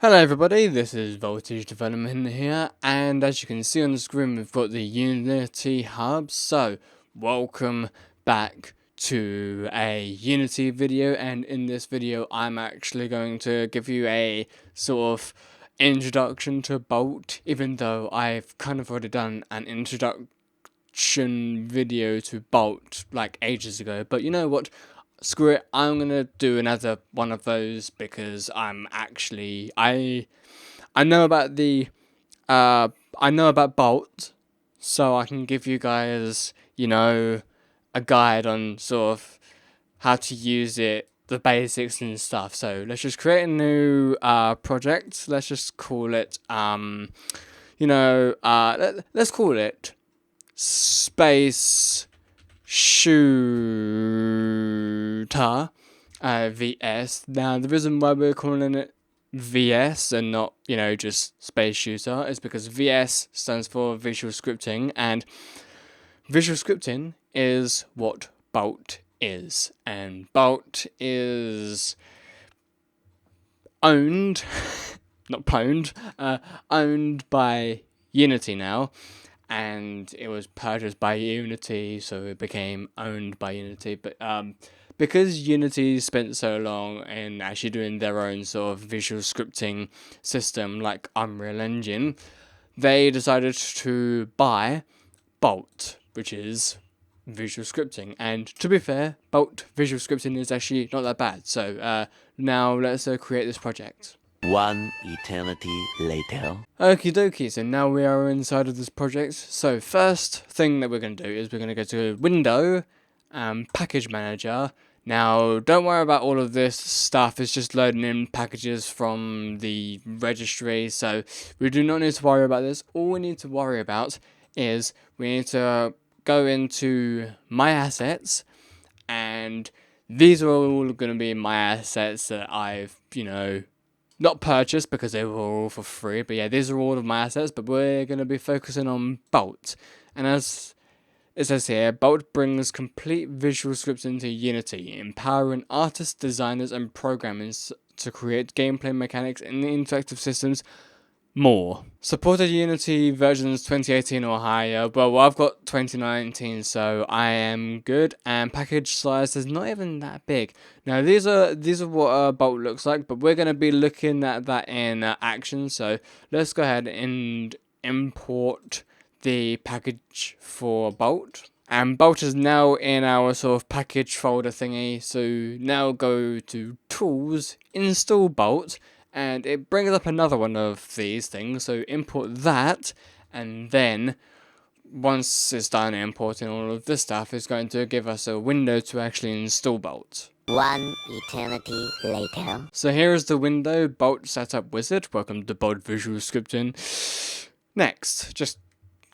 Hello everybody, this is Voltage Development here, and as you can see on the screen we've got the Unity Hub. So, welcome back to a Unity video, and in this video I'm actually going to give you a sort of introduction to Bolt, even though I've kind of already done an introduction video to Bolt like ages ago. But you know what? Screw it, I'm gonna do another one of those because I know about I know about Bolt, so I can give you guys, a guide on sort of how to use it, the basics and stuff. So let's just create a new project. Let's just call it let's call it Space Shooter VS. Now, the reason why we're calling it VS and not, just Space Shooter is because VS stands for Visual Scripting, and Visual Scripting is what Bolt is. And Bolt is owned, not pwned, owned by Unity now, and it was purchased by Unity, so it became owned by Unity. But because Unity spent so long in actually doing their own sort of visual scripting system like Unreal Engine, they decided to buy Bolt, which is visual scripting. And to be fair, Bolt visual scripting is actually not that bad. So now let's create this project. One eternity later. Okie dokie, so now we are inside of this project. So first thing that we're going to do is we're going to go to Window, Package Manager. Now, don't worry about all of this stuff, it's just loading in packages from the registry, so we do not need to worry about this. All we need to worry about is we need to go into My Assets, and these are all going to be my assets that I've, not purchased because they were all for free, but yeah, these are all of my assets, but we're going to be focusing on Bolt. And as it says here, Bolt brings complete visual scripting to Unity, empowering artists, designers, and programmers to create gameplay mechanics in interactive systems more. Supported Unity versions 2018 or higher. Well, I've got 2019, so I am good. And package size is not even that big. Now, these are what Bolt looks like, but we're going to be looking at that in action. So let's go ahead and import the package for Bolt. And Bolt is now in our sort of package folder thingy. So now go to Tools, Install Bolt, and it brings up another one of these things. So import that, and then once it's done importing all of this stuff, it's going to give us a window to actually install Bolt. One eternity later. So here is the window, Bolt Setup Wizard. Welcome to Bolt Visual Scripting. Next, just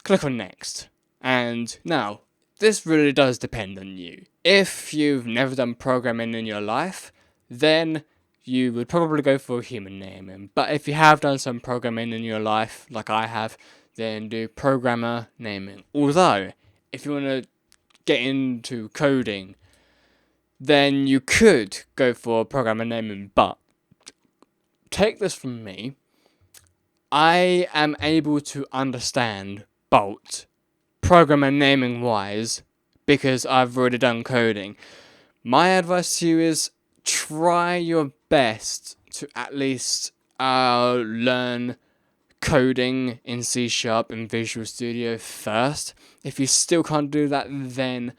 click on Next. And now, this really does depend on you. If you've never done programming in your life, then you would probably go for human naming. But if you have done some programming in your life, like I have, then do programmer naming. Although, if you want to get into coding, then you could go for programmer naming. But take this from me, I am able to understand Bolt programmer naming wise because I've already done coding. My advice to you is try your best to at least learn coding in C# and Visual Studio first. If you still can't do that, then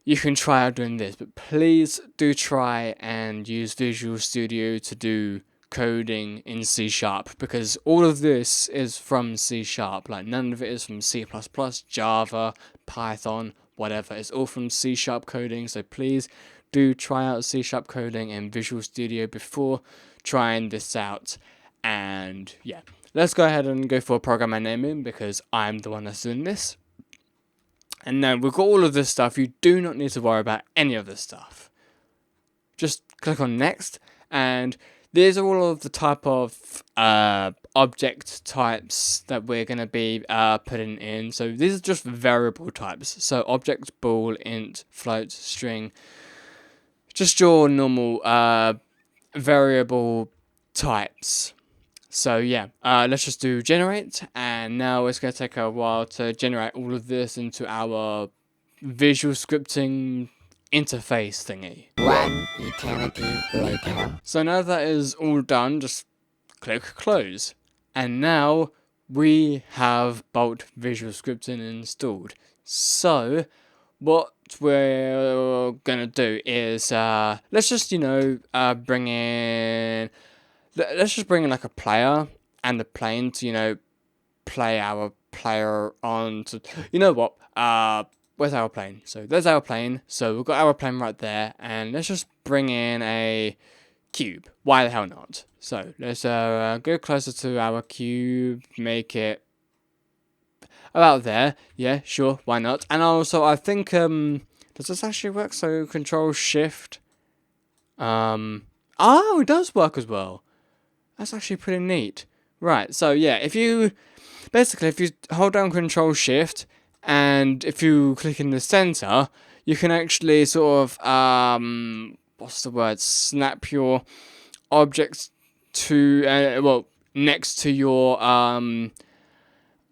you can try out doing this. But please do try and use Visual Studio to do coding in C# because all of this is from C#. Like none of it is from C++, Java, Python, whatever. It's all from C# coding. So please do try out C# coding and Visual Studio before trying this out. And yeah, let's go ahead and go for programmer naming because I'm the one that's doing this. And now we've got all of this stuff. You do not need to worry about any of this stuff. Just click on Next, and these are all of the type of object types that we're going to be putting in. So these are just variable types. So object, bool, int, float, string. Just your normal variable types. So yeah, let's just do generate, and now it's going to take a while to generate all of this into our visual scripting interface thingy. One eternity later. So now that is all done, just click close. And now we have Bolt Visual Scripting installed. So what we're gonna do is let's just bring in like a player and the plane to play our player on to what where's our plane? So there's our plane. So we've got our plane right there, and let's just bring in a cube. Why the hell not? So let's go closer to our cube, make it about there. Yeah, sure, why not? And also I think does this actually work? So Control Shift. Oh, it does work as well. That's actually pretty neat. Right, so yeah, if you hold down Control Shift and if you click in the center, you can actually sort of what's the word? Snap your objects to next to your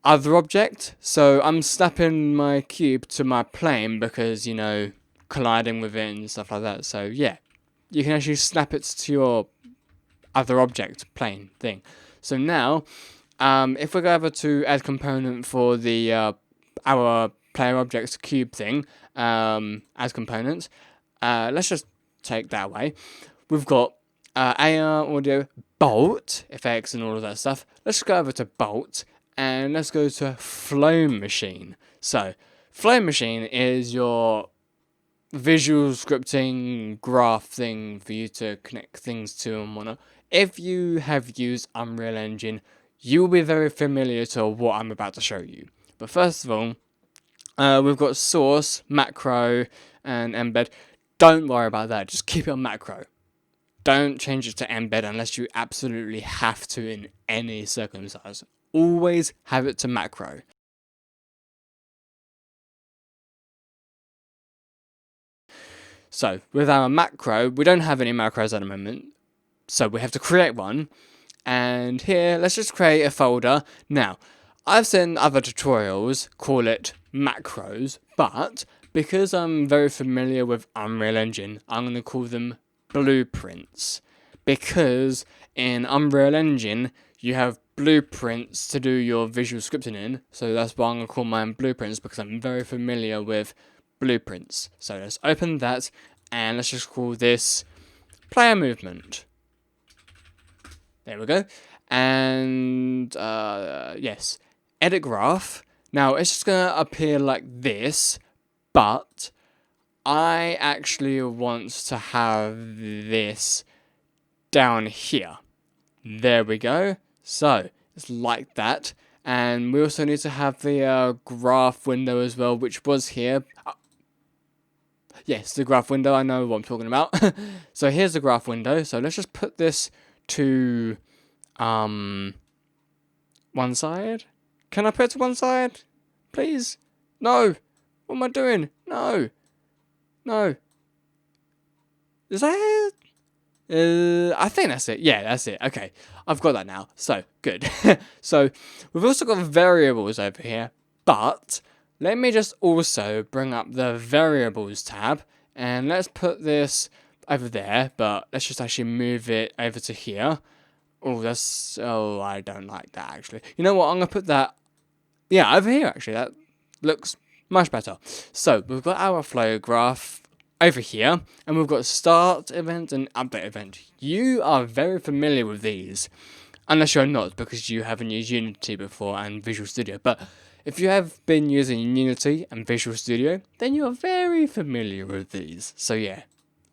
other object. So I'm snapping my cube to my plane because colliding with it and stuff like that. So yeah, you can actually snap it to your other object plane thing. So now, if we go over to add component for the our player objects cube thing, as components, let's just take that away. We've got AR, audio, Bolt, effects and all of that stuff. Let's go over to Bolt and let's go to Flow Machine. So, Flow Machine is your visual scripting graph thing for you to connect things to and whatnot. If you have used Unreal Engine, you will be very familiar to what I'm about to show you. But first of all, we've got source, macro, and embed. Don't worry about that. Just keep it on macro. Don't change it to embed unless you absolutely have to in any circumstance. Always have it to macro. So with our macro, we don't have any macros at the moment. So we have to create one. And here, let's just create a folder. Now, I've seen other tutorials call it macros, but because I'm very familiar with Unreal Engine, I'm going to call them blueprints. Because in Unreal Engine, you have blueprints to do your visual scripting in. So that's why I'm going to call mine blueprints, because I'm very familiar with blueprints. So let's open that, and let's just call this player movement. There we go. And yes, edit graph. Now it's just gonna appear like this, but I actually want to have this down here. There we go. So it's like that. And we also need to have the graph window as well, which was here. Yes, the graph window. I know what I'm talking about. So here's the graph window. So let's just put this to one side. Can I put it to one side? Please? No. What am I doing? No. No. Is that it? I think that's it. Yeah, that's it. Okay. I've got that now. So, good. So, we've also got variables over here. But, let me just also bring up the variables tab. And let's put this over there. But, let's just actually move it over to here. Oh, I don't like that, actually. You know what? I'm going to put that, yeah, over here, actually. That looks much better. So, we've got our flow graph over here, and we've got start event and update event. You are very familiar with these, unless you're not, because you haven't used Unity before and Visual Studio. But if you have been using Unity and Visual Studio, then you're very familiar with these. So yeah,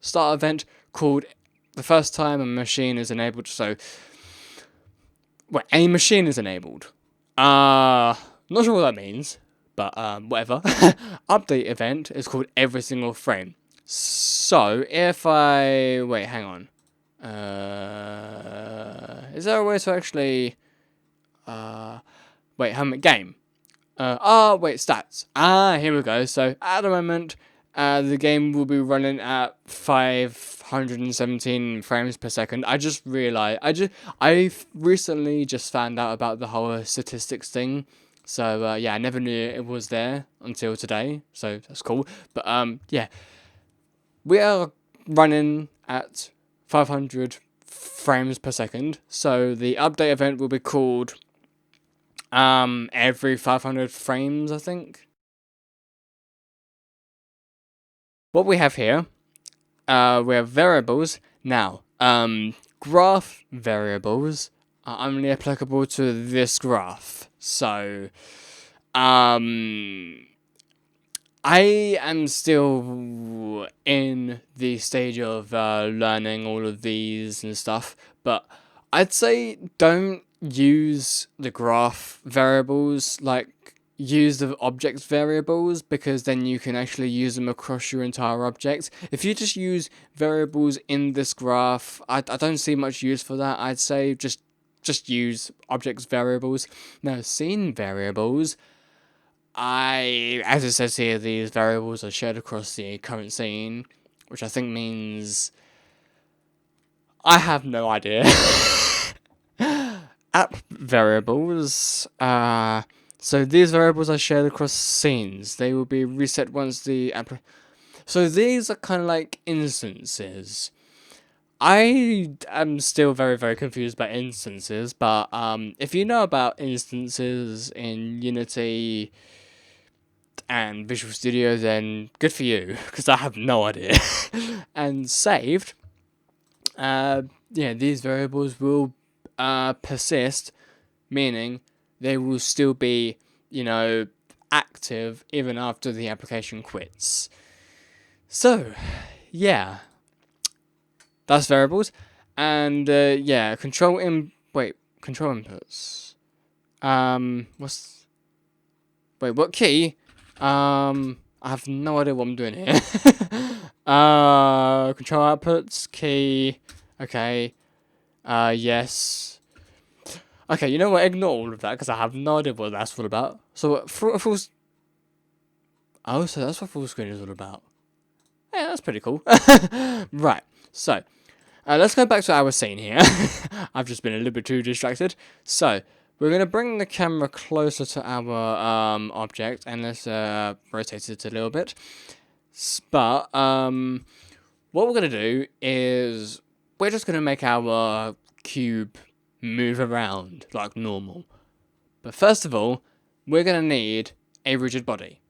start event called the first time a machine is enabled. So, well, a machine is enabled. Not sure what that means, but whatever. Update event is called every single frame. So if I wait, hang on. Is there a way to actually wait? How many game? Wait, stats. Here we go. So at the moment, the game will be running at 500 517 frames per second. I just realized, I recently just found out about the whole statistics thing. So yeah, I never knew it was there until today. So that's cool. But yeah, we are running at 500 frames per second. So the update event will be called every 500 frames, I think. What we have here, we have variables. Now, graph variables are only applicable to this graph. So, I am still in the stage of learning all of these and stuff, but I'd say don't use the graph variables, like use the object variables, because then you can actually use them across your entire object. If you just use variables in this graph, I don't see much use for that. I'd say just use objects variables. Now, scene variables, as it says here, these variables are shared across the current scene, which I think means I have no idea. App variables. So these variables are shared across scenes. They will be reset once the app. So these are kind of like instances. I am still very, very confused about instances, but if you know about instances in Unity and Visual Studio, then good for you, because I have no idea. And saved, yeah, these variables will persist, meaning they will still be, active even after the application quits. So, yeah, that's variables, and yeah, control inputs. What key? I have no idea what I'm doing here. Control outputs, key. Okay. Yes. Okay, you know what? Ignore all of that because I have no idea what that's all about. So, full. Oh, so that's what full screen is all about. Yeah, that's pretty cool. Right. So, let's go back to our scene here. I've just been a little bit too distracted. So, we're going to bring the camera closer to our object, and let's rotate it a little bit. But what we're going to do is we're just going to make our cube move around like normal. But first of all, we're going to need a rigid body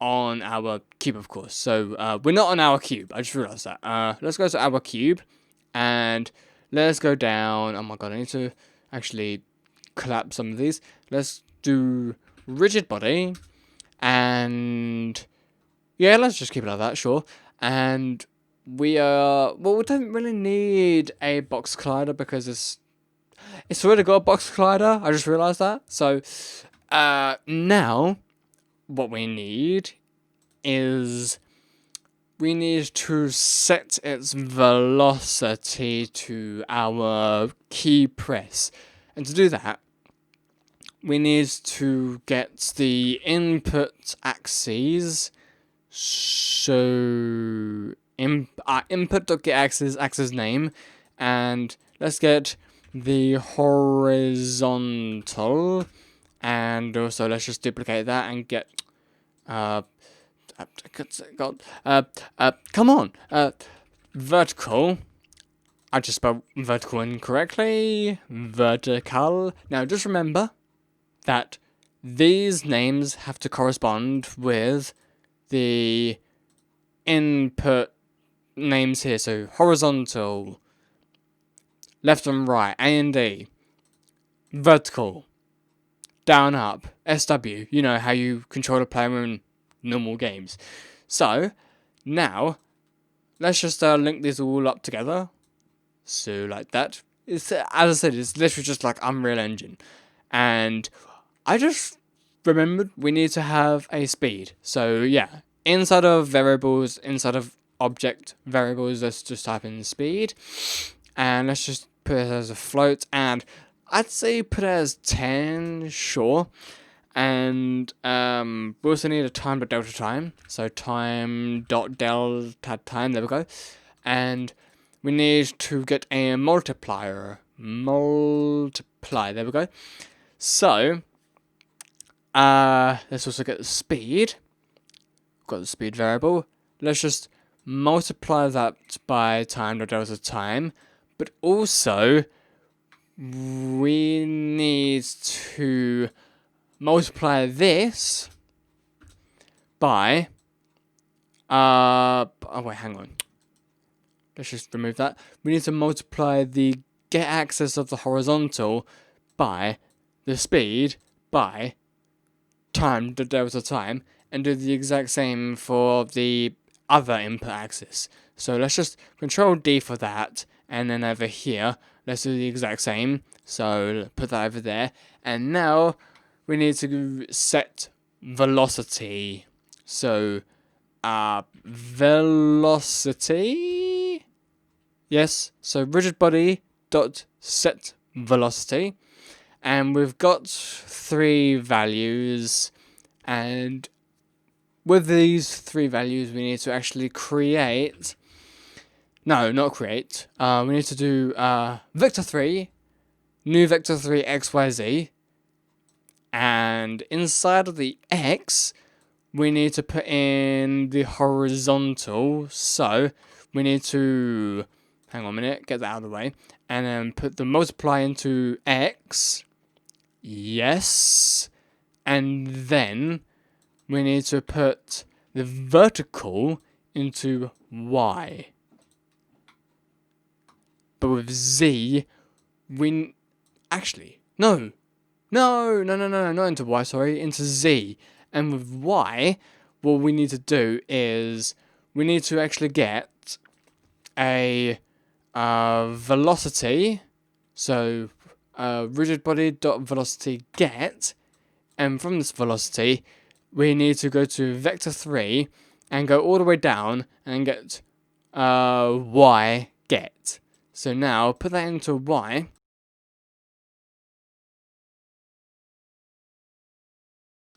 on our cube, of course. So we're not on our cube. I just realized that. Let's go to our cube, and let's go down. Oh my god, I need to actually collapse some of these. Let's do rigid body, and yeah, let's just keep it like that, sure. And we don't really need a box collider because it's already got a box collider. I just realized that. So now what we need is we need to set its velocity to our key press. And to do that, we need to get the input axes. So input.getAxes, axis name, and let's get the horizontal, and also let's just duplicate that and get come on, vertical. I just spelled vertical incorrectly. Vertical. Now just remember that these names have to correspond with the input names here. So horizontal, left and right, A and D, vertical, down up, SW. You know how you control a player in normal games. So now let's just link these all up together. So like that. It's, as I said, it's literally just like Unreal Engine. And I just remembered we need to have a speed. So yeah, inside of variables, inside of object variables, let's just type in speed. And let's just put it as a float. And I'd say put it as 10, sure. And we also need a time.delta time. So time.delta time, there we go. and we need to get a multiplier. Multiply, there we go. So, let's also get the speed. Got the speed variable. Let's just multiply that by time, the delta time. But also, we need to multiply this by, oh wait, hang on. Let's just remove that. We need to multiply the get axis of the horizontal by the speed by time, the delta time, and do the exact same for the other input axis. So let's just control D for that, and then over here, let's do the exact same. So put that over there, and now we need to set velocity. So, velocity. Yes. So rigid body dot set velocity. And we've got 3 values, and with these 3 values we need to actually create, no, not create, we need to do vector 3, new vector 3 xyz, and inside of the x we need to put in the horizontal, so we need to, hang on a minute, get that out of the way, and then put the multiply into x. Yes. And then we need to put the vertical into y. But with z, actually, no, not into y, sorry, into z. And with y, what we need to do is we need to actually get a velocity. So rigid body dot velocity get, and from this velocity we need to go to vector 3 and go all the way down and get y get. So now put that into y,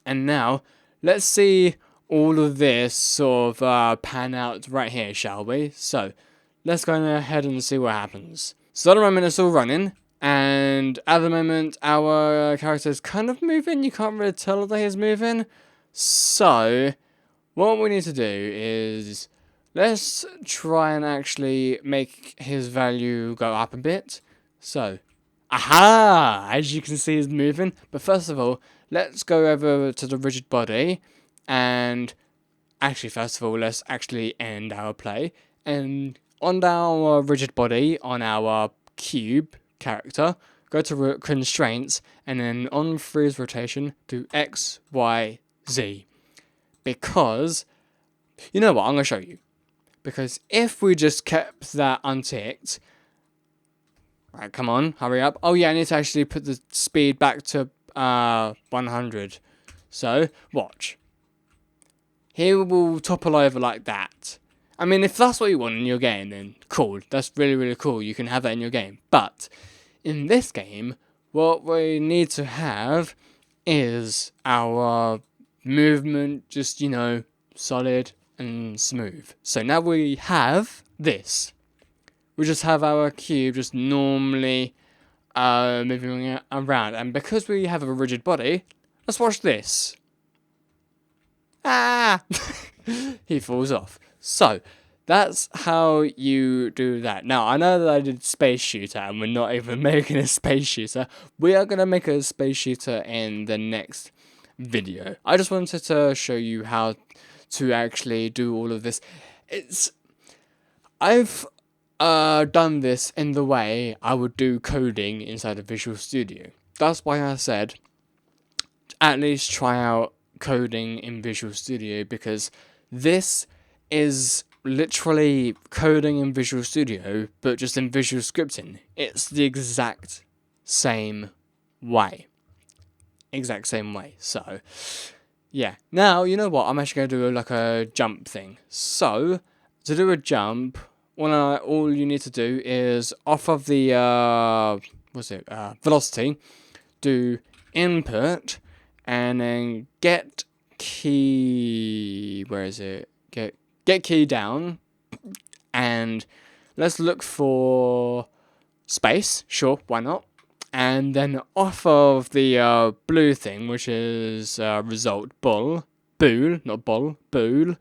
and now let's see all of this sort of pan out right here, shall we? So let's go ahead and see what happens. So at the moment it's all running, and at the moment our character is kind of moving. You can't really tell that he's moving. So what we need to do is let's try and actually make his value go up a bit. So, aha! As you can see, he's moving. But first of all, let's go over to the rigid body, and actually, first of all, let's actually end our play. And on our rigid body, on our cube character, go to constraints, and then on freeze rotation, do X, Y, Z. Because, you know what, I'm going to show you. Because if we just kept that unticked, right, come on, hurry up. Oh yeah, I need to actually put the speed back to 100. So, watch. He will topple over like that. I mean, if that's what you want in your game, then cool. That's really, really cool. You can have that in your game. But in this game, what we need to have is our movement just, solid and smooth. So now we have this. We just have our cube just normally moving around. And because we have a rigid body, let's watch this. Ah! He falls off. So, that's how you do that. Now, I know that I did Space Shooter, and we're not even making a Space Shooter. We are going to make a Space Shooter in the next video. I just wanted to show you how to actually do all of this. I've done this in the way I would do coding inside of Visual Studio. That's why I said, at least try out coding in Visual Studio, because this is literally coding in Visual Studio, but just in Visual Scripting. It's the exact same way. So, yeah. Now, you know what? I'm actually going to do like a jump thing. So, to do a jump, all you need to do is off of the, velocity, do input, and then get key, get key down, And let's look for space. Sure, why not? And then off of the blue thing, which is result bool, not bool, bool.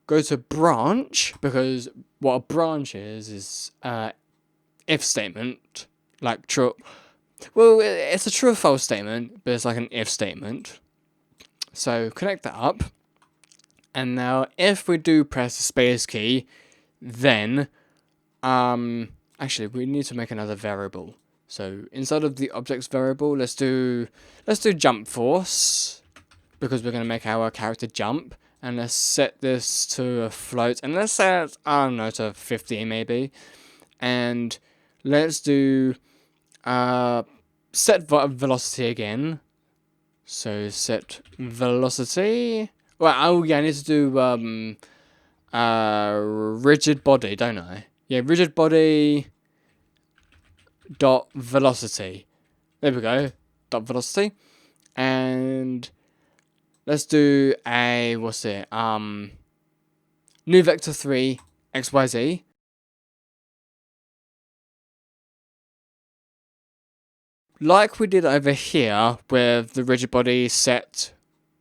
Go to branch, because what a branch is if statement, like true. Well, it's a true or false statement, but it's like an if statement. So connect that up. And now if we do press the space key, then actually we need to make another variable. So inside of the objects variable, let's do jump force, because we're going to make our character jump. And let's set this to a float, and let's set it, I don't know, to 50 maybe. And let's do set velocity again. So set velocity. Well, oh yeah, I need to do rigid body, don't I? Yeah, rigid body dot velocity. There we go. Dot velocity. And let's do a new vector 3 XYZ. Like we did over here with the rigid body set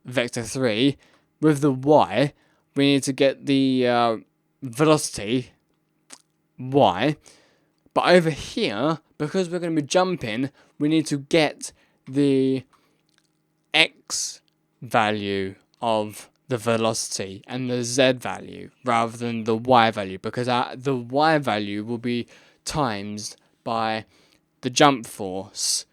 vector 3, with the Y, we need to get the velocity Y. But over here, because we're going to be jumping, we need to get the X value of the velocity and the Z value rather than the Y value, because the Y value will be times by the jump force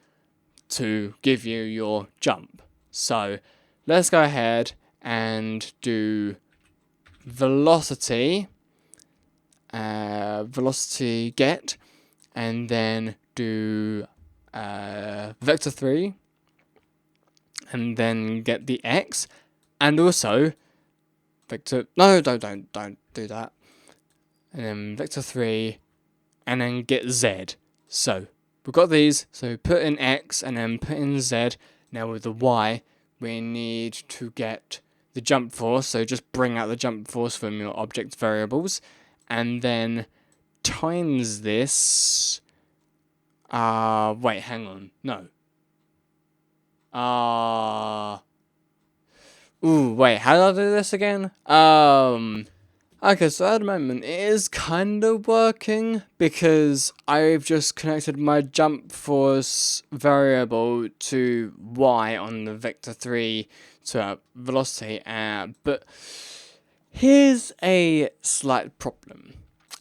to give you your jump. So let's go ahead and do velocity get, and then do vector 3, and then get the X, and also vector, no, don't do that, and then vector 3, and then get Z. So we've got these, so put in X and then put in Z. Now with the Y, we need to get the jump force, so just bring out the jump force from your object variables, and then times this, wait, hang on, no. Wait, how do I do this again? Okay, so at the moment it is kind of working, because I've just connected my jump force variable to Y on the vector 3 to velocity, but here's a slight problem.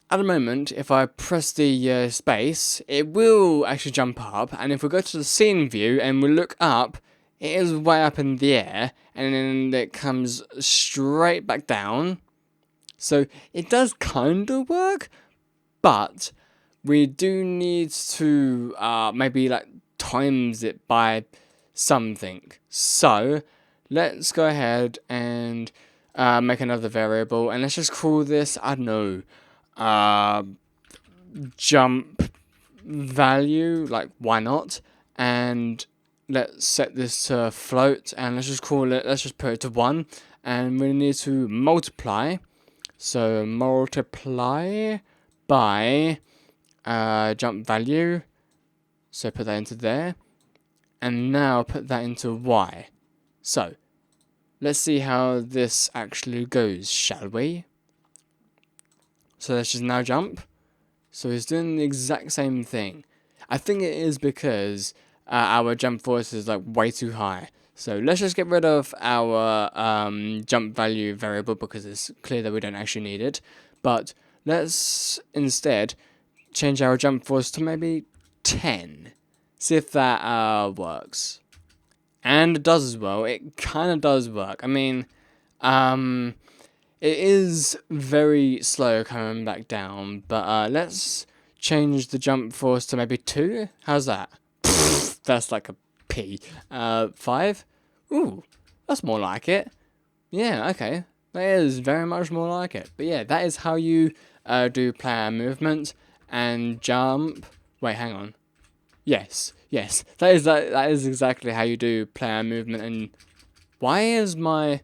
At the moment, if I press the space, it will actually jump up, and if we go to the scene view and we look up, it is way up in the air, and then it comes straight back down. So it does kind of work, but we do need to maybe like times it by something. So let's go ahead and make another variable, and let's just call this, I don't know, jump value, like why not? And let's set this to float, and let's just put it to 1, and we need to multiply. So multiply by jump value, so put that into there, and now put that into Y. So let's see how this actually goes, shall we? So let's just now jump. So it's doing the exact same thing. I think it is because our jump force is like way too high. So let's just get rid of our jump value variable, because it's clear that we don't actually need it. But let's instead change our jump force to maybe 10. See if that works. And it does as well. It kind of does work. I mean, it is very slow coming back down. But let's change the jump force to maybe 2. How's that? That's like a P. 5. Ooh, that's more like it. Yeah, okay. That is very much more like it. But yeah, that is how you do player movement and jump. Wait, hang on. Yes. That is exactly how you do player movement. And why is my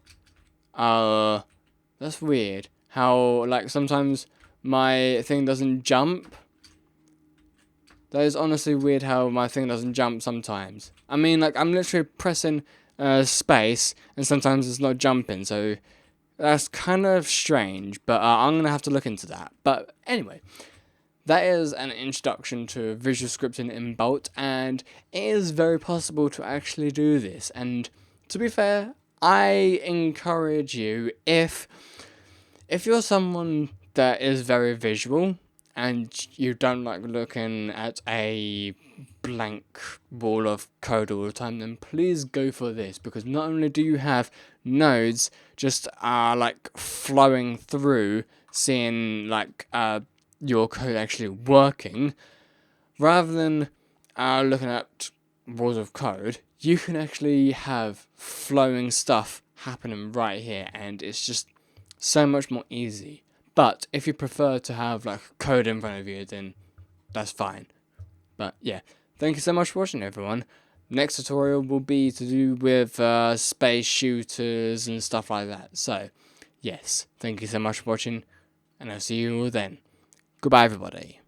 that's weird. how like sometimes my thing doesn't jump. That is honestly weird how my thing doesn't jump sometimes. I mean, like, I'm literally pressing space, and sometimes it's not jumping, so that's kind of strange, but I'm going to have to look into that. But anyway, that is an introduction to visual scripting in Bolt, and it is very possible to actually do this. And to be fair, I encourage you, if you're someone that is very visual, and you don't like looking at a blank wall of code all the time, then please go for this, because not only do you have nodes just like flowing through, seeing like your code actually working, rather than looking at walls of code, you can actually have flowing stuff happening right here, and it's just so much more easy. But if you prefer to have like code in front of you, then that's fine. But yeah, thank you so much for watching, everyone. Next tutorial will be to do with space shooters and stuff like that. So yes, thank you so much for watching, and I'll see you all then. Goodbye, everybody.